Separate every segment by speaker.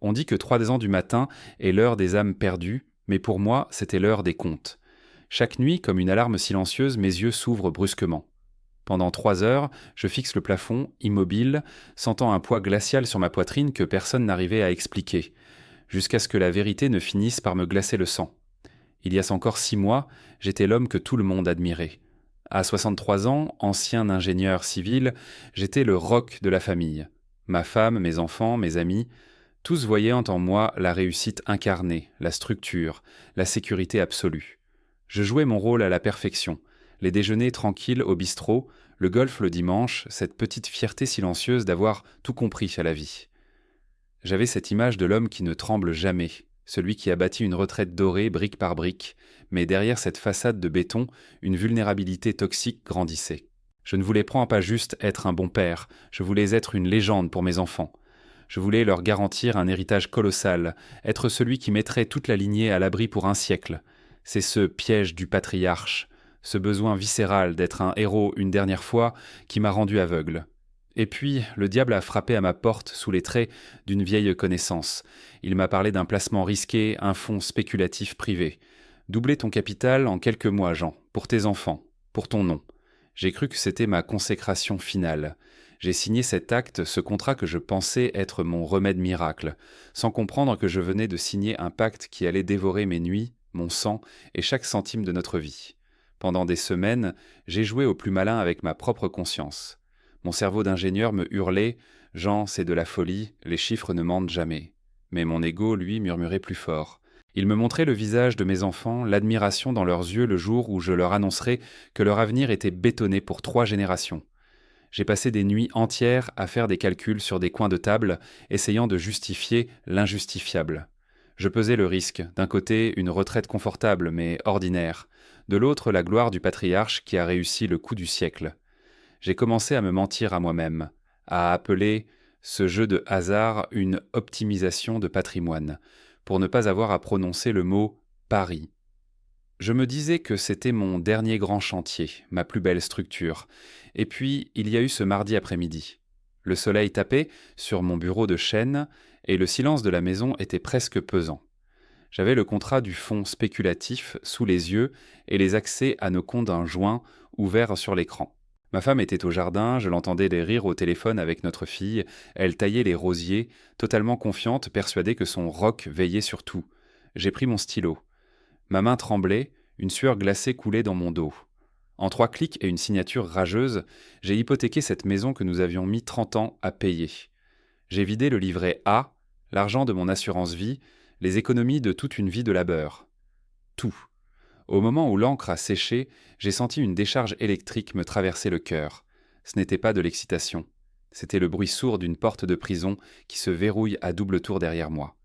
Speaker 1: On dit que 3 ans du matin est l'heure des âmes perdues, mais pour moi, c'était l'heure des contes. Chaque nuit, comme une alarme silencieuse, mes yeux s'ouvrent brusquement. Pendant 3 heures, je fixe le plafond, immobile, sentant un poids glacial sur ma poitrine que personne n'arrivait à expliquer, jusqu'à ce que la vérité ne finisse par me glacer le sang. Il y a encore 6 mois, j'étais l'homme que tout le monde admirait. À 63 ans, ancien ingénieur civil, j'étais le roc de la famille. Ma femme, mes enfants, mes amis, tous voyaient en moi la réussite incarnée, la structure, la sécurité absolue. Je jouais mon rôle à la perfection. Les déjeuners tranquilles au bistrot, le golf le dimanche, cette petite fierté silencieuse d'avoir tout compris à la vie. J'avais cette image de l'homme qui ne tremble jamais, celui qui a bâti une retraite dorée brique par brique, mais derrière cette façade de béton, une vulnérabilité toxique grandissait. Je ne voulais pas juste être un bon père, je voulais être une légende pour mes enfants. Je voulais leur garantir un héritage colossal, être celui qui mettrait toute la lignée à l'abri pour un siècle. C'est ce piège du patriarche, ce besoin viscéral d'être un héros une dernière fois qui m'a rendu aveugle. Et puis, le diable a frappé à ma porte sous les traits d'une vieille connaissance. Il m'a parlé d'un placement risqué, un fonds spéculatif privé. Doubler ton capital en quelques mois, Jean, pour tes enfants, pour ton nom. J'ai cru que c'était ma consécration finale. J'ai signé cet acte, ce contrat que je pensais être mon remède miracle, sans comprendre que je venais de signer un pacte qui allait dévorer mes nuits, mon sang et chaque centime de notre vie. Pendant des semaines, j'ai joué au plus malin avec ma propre conscience. Mon cerveau d'ingénieur me hurlait « Jean, c'est de la folie, les chiffres ne mentent jamais ». Mais mon ego, lui, murmurait plus fort. Il me montrait le visage de mes enfants, l'admiration dans leurs yeux le jour où je leur annoncerais que leur avenir était bétonné pour 3 générations. J'ai passé des nuits entières à faire des calculs sur des coins de table, essayant de justifier l'injustifiable. Je pesais le risque, d'un côté une retraite confortable mais ordinaire, de l'autre la gloire du patriarche qui a réussi le coup du siècle. J'ai commencé à me mentir à moi-même, à appeler ce jeu de hasard une optimisation de patrimoine, pour ne pas avoir à prononcer le mot « Paris ». Je me disais que c'était mon dernier grand chantier, ma plus belle structure. Et puis, il y a eu ce mardi après-midi. Le soleil tapait sur mon bureau de chêne et le silence de la maison était presque pesant. J'avais le contrat du fonds spéculatif sous les yeux et les accès à nos comptes d'un joint ouverts sur l'écran. Ma femme était au jardin, je l'entendais les rire au téléphone avec notre fille, elle taillait les rosiers, totalement confiante, persuadée que son roc veillait sur tout. J'ai pris mon stylo. Ma main tremblait, une sueur glacée coulait dans mon dos. En 3 clics et une signature rageuse, j'ai hypothéqué cette maison que nous avions mis 30 ans à payer. J'ai vidé le livret A, l'argent de mon assurance vie, les économies de toute une vie de labeur. Tout. Au moment où l'encre a séché, j'ai senti une décharge électrique me traverser le cœur. Ce n'était pas de l'excitation. C'était le bruit sourd d'une porte de prison qui se verrouille à double tour derrière moi.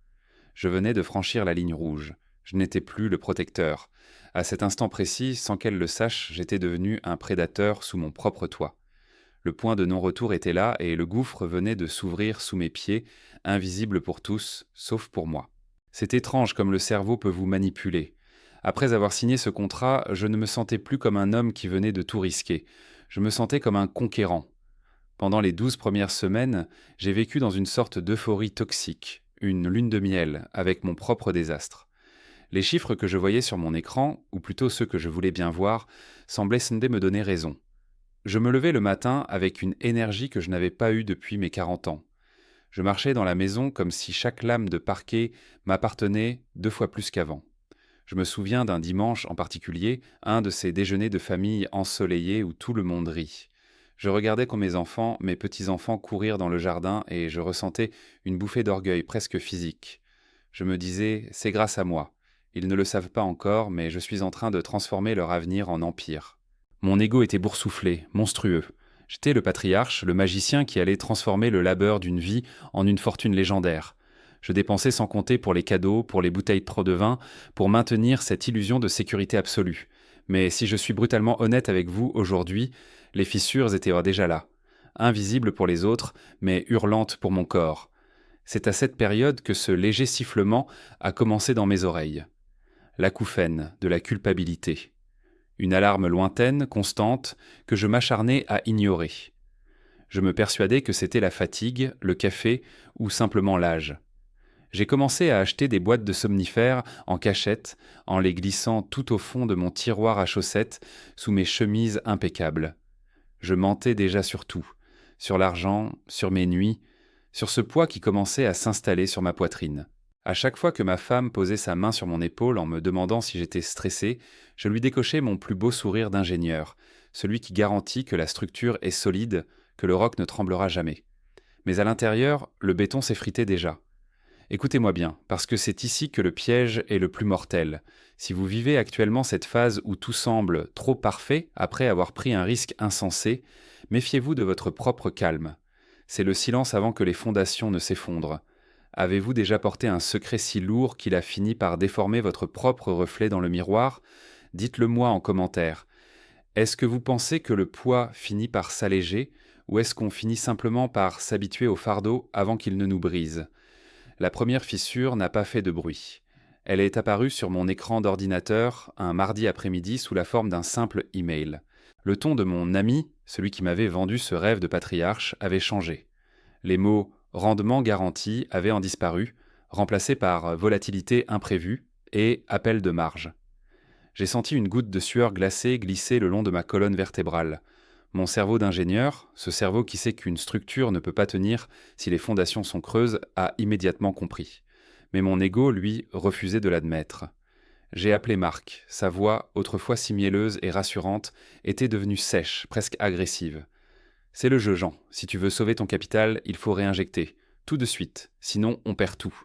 Speaker 1: Je venais de franchir la ligne rouge. Je n'étais plus le protecteur. À cet instant précis, sans qu'elle le sache, j'étais devenu un prédateur sous mon propre toit. Le point de non-retour était là et le gouffre venait de s'ouvrir sous mes pieds, invisible pour tous, sauf pour moi. C'est étrange comme le cerveau peut vous manipuler. Après avoir signé ce contrat, je ne me sentais plus comme un homme qui venait de tout risquer. Je me sentais comme un conquérant. Pendant les 12 premières semaines, j'ai vécu dans une sorte d'euphorie toxique, une lune de miel avec mon propre désastre. Les chiffres que je voyais sur mon écran, ou plutôt ceux que je voulais bien voir, semblaient sonder me donner raison. Je me levais le matin avec une énergie que je n'avais pas eue depuis mes 40 ans. Je marchais dans la maison comme si chaque lame de parquet m'appartenait 2 fois plus qu'avant. Je me souviens d'un dimanche en particulier, un de ces déjeuners de famille ensoleillés où tout le monde rit. Je regardais comme mes petits-enfants courir dans le jardin et je ressentais une bouffée d'orgueil presque physique. Je me disais, c'est grâce à moi. Ils ne le savent pas encore, mais je suis en train de transformer leur avenir en empire. Mon ego était boursouflé, monstrueux. J'étais le patriarche, le magicien qui allait transformer le labeur d'une vie en une fortune légendaire. Je dépensais sans compter pour les cadeaux, pour les bouteilles trop de vin, pour maintenir cette illusion de sécurité absolue. Mais si je suis brutalement honnête avec vous aujourd'hui, les fissures étaient déjà là. Invisibles pour les autres, mais hurlantes pour mon corps. C'est à cette période que ce léger sifflement a commencé dans mes oreilles. L'acouphène de la culpabilité. Une alarme lointaine, constante, que je m'acharnais à ignorer. Je me persuadais que c'était la fatigue, le café ou simplement l'âge. J'ai commencé à acheter des boîtes de somnifères en cachette, en les glissant tout au fond de mon tiroir à chaussettes, sous mes chemises impeccables. Je mentais déjà sur tout, sur l'argent, sur mes nuits, sur ce poids qui commençait à s'installer sur ma poitrine. À chaque fois que ma femme posait sa main sur mon épaule en me demandant si j'étais stressé, je lui décochais mon plus beau sourire d'ingénieur, celui qui garantit que la structure est solide, que le roc ne tremblera jamais. Mais à l'intérieur, le béton s'effritait déjà. Écoutez-moi bien, parce que c'est ici que le piège est le plus mortel. Si vous vivez actuellement cette phase où tout semble trop parfait après avoir pris un risque insensé, méfiez-vous de votre propre calme. C'est le silence avant que les fondations ne s'effondrent. Avez-vous déjà porté un secret si lourd qu'il a fini par déformer votre propre reflet dans le miroir? Dites-le moi en commentaire. Est-ce que vous pensez que le poids finit par s'alléger, ou est-ce qu'on finit simplement par s'habituer au fardeau avant qu'il ne nous brise? La première fissure n'a pas fait de bruit. Elle est apparue sur mon écran d'ordinateur un mardi après-midi sous la forme d'un simple email. Le ton de mon ami, celui qui m'avait vendu ce rêve de patriarche, avait changé. Les mots rendement garanti avaient en disparu, remplacés par volatilité imprévue et appel de marge. J'ai senti une goutte de sueur glacée glisser le long de ma colonne vertébrale. Mon cerveau d'ingénieur, ce cerveau qui sait qu'une structure ne peut pas tenir si les fondations sont creuses, a immédiatement compris. Mais mon ego, lui, refusait de l'admettre. J'ai appelé Marc. Sa voix, autrefois si mielleuse et rassurante, était devenue sèche, presque agressive. « C'est le jeu, Jean. Si tu veux sauver ton capital, il faut réinjecter. Tout de suite. Sinon, on perd tout. »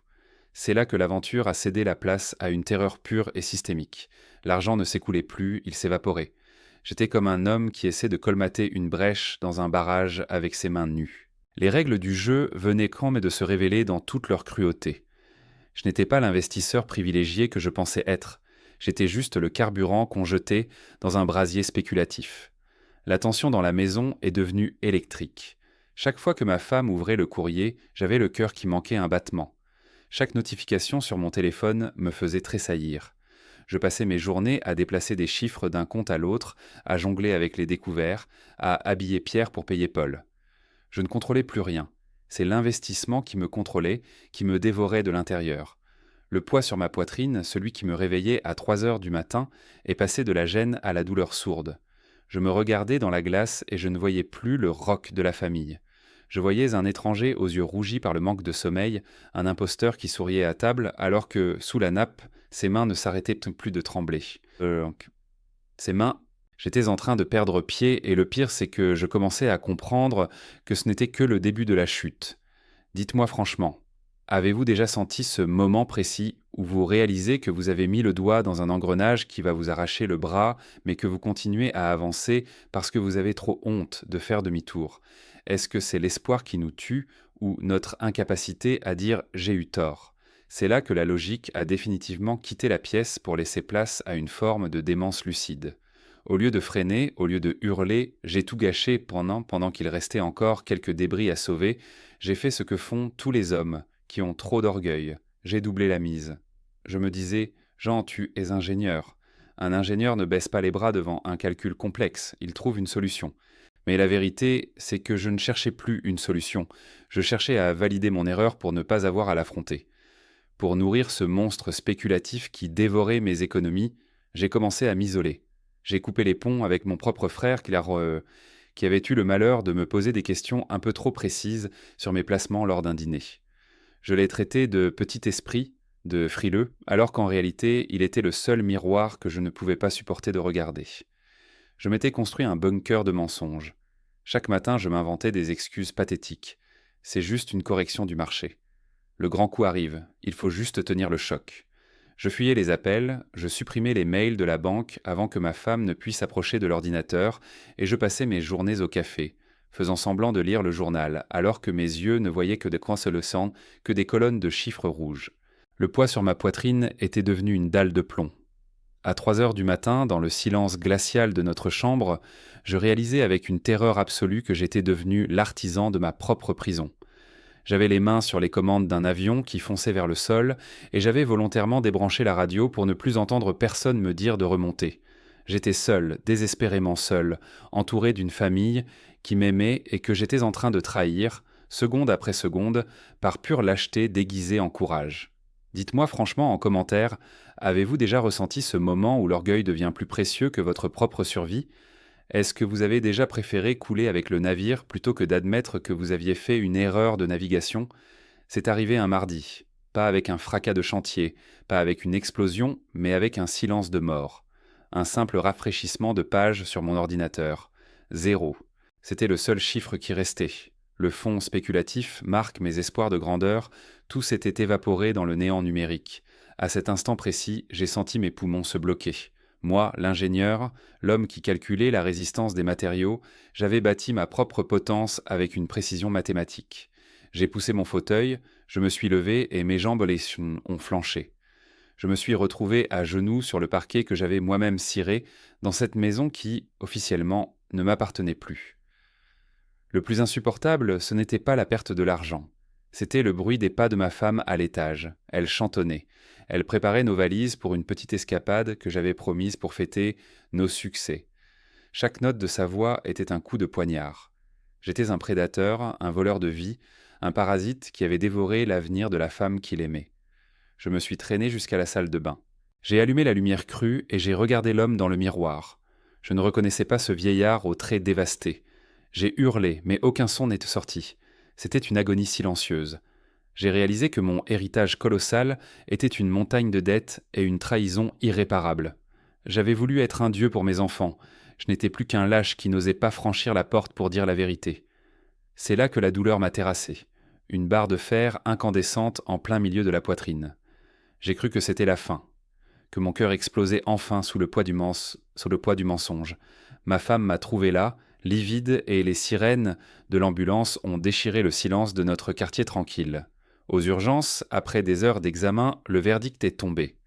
Speaker 1: C'est là que l'aventure a cédé la place à une terreur pure et systémique. L'argent ne s'écoulait plus, il s'évaporait. J'étais comme un homme qui essaie de colmater une brèche dans un barrage avec ses mains nues. Les règles du jeu venaient quand même de se révéler dans toute leur cruauté. Je n'étais pas l'investisseur privilégié que je pensais être. J'étais juste le carburant qu'on jetait dans un brasier spéculatif. La tension dans la maison est devenue électrique. Chaque fois que ma femme ouvrait le courrier, j'avais le cœur qui manquait un battement. Chaque notification sur mon téléphone me faisait tressaillir. Je passais mes journées à déplacer des chiffres d'un compte à l'autre, à jongler avec les découverts, à habiller Pierre pour payer Paul. Je ne contrôlais plus rien. C'est l'investissement qui me contrôlait, qui me dévorait de l'intérieur. Le poids sur ma poitrine, celui qui me réveillait à 3 heures du matin, est passé de la gêne à la douleur sourde. Je me regardais dans la glace et je ne voyais plus le roc de la famille. Je voyais un étranger aux yeux rougis par le manque de sommeil, un imposteur qui souriait à table alors que, sous la nappe, ses mains ne s'arrêtaient plus de trembler. Ses mains, j'étais en train de perdre pied et le pire c'est que je commençais à comprendre que ce n'était que le début de la chute. Dites-moi franchement, avez-vous déjà senti ce moment précis où vous réalisez que vous avez mis le doigt dans un engrenage qui va vous arracher le bras, mais que vous continuez à avancer parce que vous avez trop honte de faire demi-tour? Est-ce que c'est l'espoir qui nous tue ou notre incapacité à dire « j'ai eu tort » ? C'est là que la logique a définitivement quitté la pièce pour laisser place à une forme de démence lucide. Au lieu de freiner, au lieu de hurler « j'ai tout gâché » pendant qu'il restait encore quelques débris à sauver, j'ai fait ce que font tous les hommes qui ont trop d'orgueil. J'ai doublé la mise. Je me disais « Jean, tu es ingénieur. Un ingénieur ne baisse pas les bras devant un calcul complexe, il trouve une solution. » Mais la vérité, c'est que je ne cherchais plus une solution. Je cherchais à valider mon erreur pour ne pas avoir à l'affronter. Pour nourrir ce monstre spéculatif qui dévorait mes économies, j'ai commencé à m'isoler. J'ai coupé les ponts avec mon propre frère qui avait eu le malheur de me poser des questions un peu trop précises sur mes placements lors d'un dîner. Je l'ai traité de petit esprit, de frileux, alors qu'en réalité, il était le seul miroir que je ne pouvais pas supporter de regarder. Je m'étais construit un bunker de mensonges. Chaque matin, je m'inventais des excuses pathétiques. C'est juste une correction du marché. Le grand coup arrive, il faut juste tenir le choc. Je fuyais les appels, je supprimais les mails de la banque avant que ma femme ne puisse approcher de l'ordinateur et je passais mes journées au café, faisant semblant de lire le journal, alors que mes yeux ne voyaient que des croissants, que des colonnes de chiffres rouges. Le poids sur ma poitrine était devenu une dalle de plomb. À 3 heures du matin, dans le silence glacial de notre chambre, je réalisais avec une terreur absolue que j'étais devenu l'artisan de ma propre prison. J'avais les mains sur les commandes d'un avion qui fonçait vers le sol, et j'avais volontairement débranché la radio pour ne plus entendre personne me dire de remonter. J'étais seul, désespérément seul, entouré d'une famille qui m'aimait et que j'étais en train de trahir, seconde après seconde, par pure lâcheté déguisée en courage. Dites-moi franchement en commentaire, avez-vous déjà ressenti ce moment où l'orgueil devient plus précieux que votre propre survie? Est-ce que vous avez déjà préféré couler avec le navire plutôt que d'admettre que vous aviez fait une erreur de navigation? C'est arrivé un mardi, pas avec un fracas de chantier, pas avec une explosion, mais avec un silence de mort. Un simple rafraîchissement de pages sur mon ordinateur. 0. C'était le seul chiffre qui restait. Le fond spéculatif marque mes espoirs de grandeur, tout s'était évaporé dans le néant numérique. À cet instant précis, j'ai senti mes poumons se bloquer. Moi, l'ingénieur, l'homme qui calculait la résistance des matériaux, j'avais bâti ma propre potence avec une précision mathématique. J'ai poussé mon fauteuil, je me suis levé et mes jambes ont flanché. Je me suis retrouvé à genoux sur le parquet que j'avais moi-même ciré dans cette maison qui, officiellement, ne m'appartenait plus. Le plus insupportable, ce n'était pas la perte de l'argent. C'était le bruit des pas de ma femme à l'étage. Elle chantonnait. Elle préparait nos valises pour une petite escapade que j'avais promise pour fêter nos succès. Chaque note de sa voix était un coup de poignard. J'étais un prédateur, un voleur de vie, un parasite qui avait dévoré l'avenir de la femme qu'il aimait. Je me suis traîné jusqu'à la salle de bain. J'ai allumé la lumière crue et j'ai regardé l'homme dans le miroir. Je ne reconnaissais pas ce vieillard aux traits dévastés. J'ai hurlé, mais aucun son n'était sorti. C'était une agonie silencieuse. J'ai réalisé que mon héritage colossal était une montagne de dettes et une trahison irréparable. J'avais voulu être un dieu pour mes enfants. Je n'étais plus qu'un lâche qui n'osait pas franchir la porte pour dire la vérité. C'est là que la douleur m'a terrassé. Une barre de fer incandescente en plein milieu de la poitrine. J'ai cru que c'était la fin, que mon cœur explosait enfin sous le poids du mensonge. Ma femme m'a trouvé là, livide, et les sirènes de l'ambulance ont déchiré le silence de notre quartier tranquille. Aux urgences, après des heures d'examen, le verdict est tombé.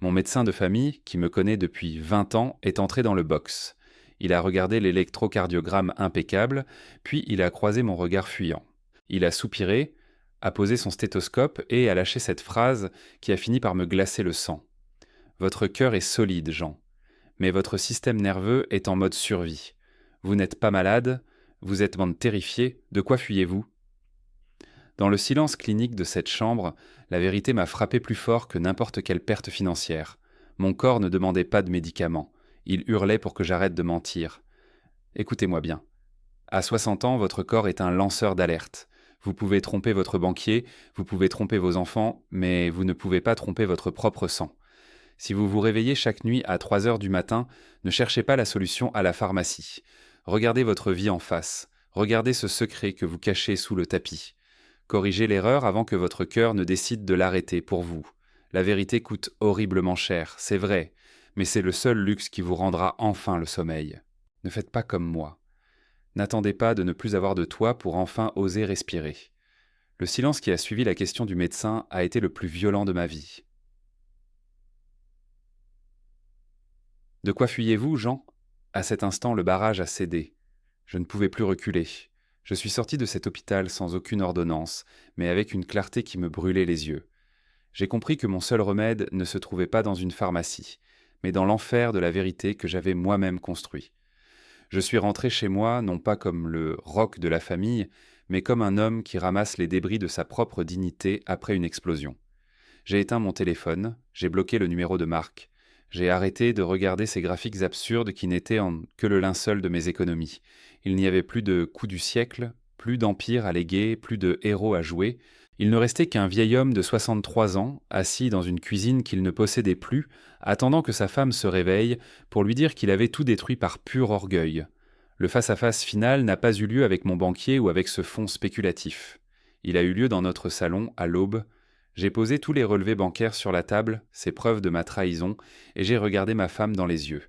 Speaker 1: Mon médecin de famille, qui me connaît depuis 20 ans, est entré dans le box. Il a regardé l'électrocardiogramme impeccable, puis il a croisé mon regard fuyant. Il a soupiré, a posé son stéthoscope et a lâché cette phrase qui a fini par me glacer le sang. Votre cœur est solide, Jean, mais votre système nerveux est en mode survie. Vous n'êtes pas malade, vous êtes même terrifié, de quoi fuyez-vous? Dans le silence clinique de cette chambre, la vérité m'a frappé plus fort que n'importe quelle perte financière. Mon corps ne demandait pas de médicaments. Il hurlait pour que j'arrête de mentir. Écoutez-moi bien. À 60 ans, votre corps est un lanceur d'alerte. Vous pouvez tromper votre banquier, vous pouvez tromper vos enfants, mais vous ne pouvez pas tromper votre propre sang. Si vous vous réveillez chaque nuit à 3 heures du matin, ne cherchez pas la solution à la pharmacie. Regardez votre vie en face. Regardez ce secret que vous cachez sous le tapis. Corrigez l'erreur avant que votre cœur ne décide de l'arrêter pour vous. La vérité coûte horriblement cher, c'est vrai, mais c'est le seul luxe qui vous rendra enfin le sommeil. Ne faites pas comme moi. N'attendez pas de ne plus avoir de toit pour enfin oser respirer. Le silence qui a suivi la question du médecin a été le plus violent de ma vie. De quoi fuyez-vous, Jean? À cet instant, le barrage a cédé. Je ne pouvais plus reculer. Je suis sorti de cet hôpital sans aucune ordonnance, mais avec une clarté qui me brûlait les yeux. J'ai compris que mon seul remède ne se trouvait pas dans une pharmacie, mais dans l'enfer de la vérité que j'avais moi-même construit. Je suis rentré chez moi non pas comme le roc de la famille, mais comme un homme qui ramasse les débris de sa propre dignité après une explosion. J'ai éteint mon téléphone, j'ai bloqué le numéro de Marc. J'ai arrêté de regarder ces graphiques absurdes qui n'étaient que le linceul de mes économies. Il n'y avait plus de coup du siècle, plus d'empire à léguer, plus de héros à jouer. Il ne restait qu'un vieil homme de 63 ans, assis dans une cuisine qu'il ne possédait plus, attendant que sa femme se réveille pour lui dire qu'il avait tout détruit par pur orgueil. Le face-à-face final n'a pas eu lieu avec mon banquier ou avec ce fonds spéculatif. Il a eu lieu dans notre salon, à l'aube. J'ai posé tous les relevés bancaires sur la table, ces preuves de ma trahison, et j'ai regardé ma femme dans les yeux.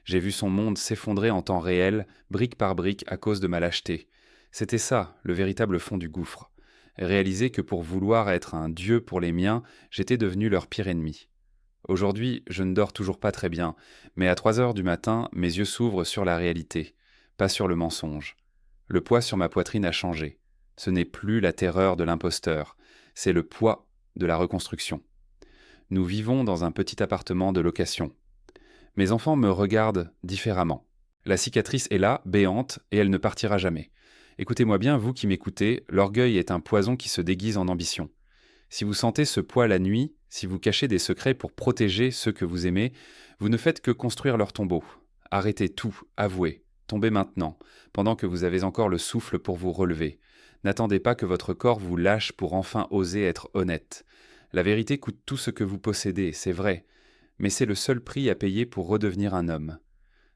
Speaker 1: J'ai vu son monde s'effondrer en temps réel, brique par brique, à cause de ma lâcheté. C'était ça, le véritable fond du gouffre. Réaliser que pour vouloir être un dieu pour les miens, j'étais devenu leur pire ennemi. Aujourd'hui, je ne dors toujours pas très bien, mais à 3 heures du matin, mes yeux s'ouvrent sur la réalité, pas sur le mensonge. Le poids sur ma poitrine a changé. Ce n'est plus la terreur de l'imposteur, c'est le poids de la reconstruction. Nous vivons dans un petit appartement de location. Mes enfants me regardent différemment. La cicatrice est là, béante, et elle ne partira jamais. Écoutez-moi bien, vous qui m'écoutez, l'orgueil est un poison qui se déguise en ambition. Si vous sentez ce poids la nuit, si vous cachez des secrets pour protéger ceux que vous aimez, vous ne faites que construire leur tombeau. Arrêtez tout, avouez, tombez maintenant, pendant que vous avez encore le souffle pour vous relever. N'attendez pas que votre corps vous lâche pour enfin oser être honnête. La vérité coûte tout ce que vous possédez, c'est vrai, mais c'est le seul prix à payer pour redevenir un homme.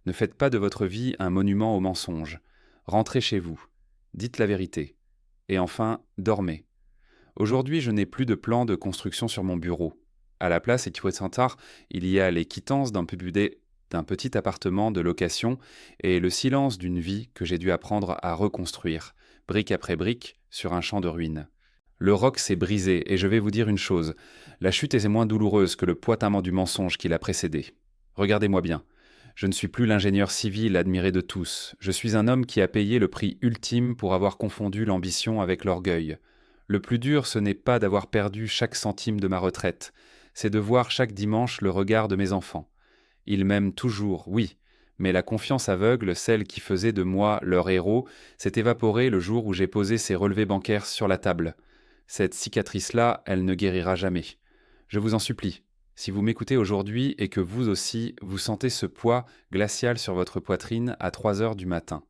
Speaker 1: Ne faites pas de votre vie un monument au mensonge. Rentrez chez vous. Dites la vérité. Et enfin, dormez. Aujourd'hui, je n'ai plus de plan de construction sur mon bureau. À la place Équivocentre, il y a les quittances d'un petit appartement de location et le silence d'une vie que j'ai dû apprendre à reconstruire, brique après brique, sur un champ de ruines. Le roc s'est brisé et je vais vous dire une chose, la chute est moins douloureuse que le poitamment du mensonge qui l'a précédé. Regardez-moi bien. Je ne suis plus l'ingénieur civil admiré de tous. Je suis un homme qui a payé le prix ultime pour avoir confondu l'ambition avec l'orgueil. Le plus dur, ce n'est pas d'avoir perdu chaque centime de ma retraite, c'est de voir chaque dimanche le regard de mes enfants. Ils m'aiment toujours, oui, mais la confiance aveugle, celle qui faisait de moi leur héros, s'est évaporée le jour où j'ai posé ces relevés bancaires sur la table. Cette cicatrice-là, elle ne guérira jamais. Je vous en supplie. Si vous m'écoutez aujourd'hui et que vous aussi, vous sentez ce poids glacial sur votre poitrine à 3 heures du matin,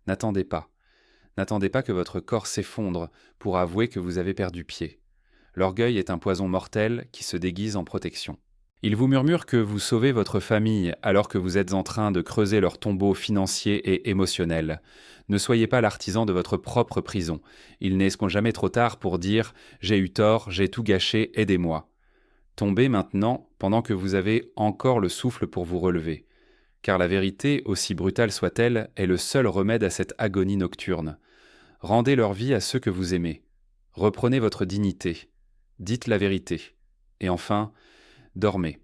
Speaker 1: n'attendez pas. N'attendez pas que votre corps s'effondre pour avouer que vous avez perdu pied. L'orgueil est un poison mortel qui se déguise en protection. Il vous murmure que vous sauvez votre famille alors que vous êtes en train de creuser leur tombeau financier et émotionnel. Ne soyez pas l'artisan de votre propre prison. Il n'est jamais trop tard pour dire « j'ai eu tort, j'ai tout gâché, aidez-moi ». Tombez maintenant pendant que vous avez encore le souffle pour vous relever. Car la vérité, aussi brutale soit-elle, est le seul remède à cette agonie nocturne. Rendez leur vie à ceux que vous aimez. Reprenez votre dignité. Dites la vérité. Et enfin, dormez.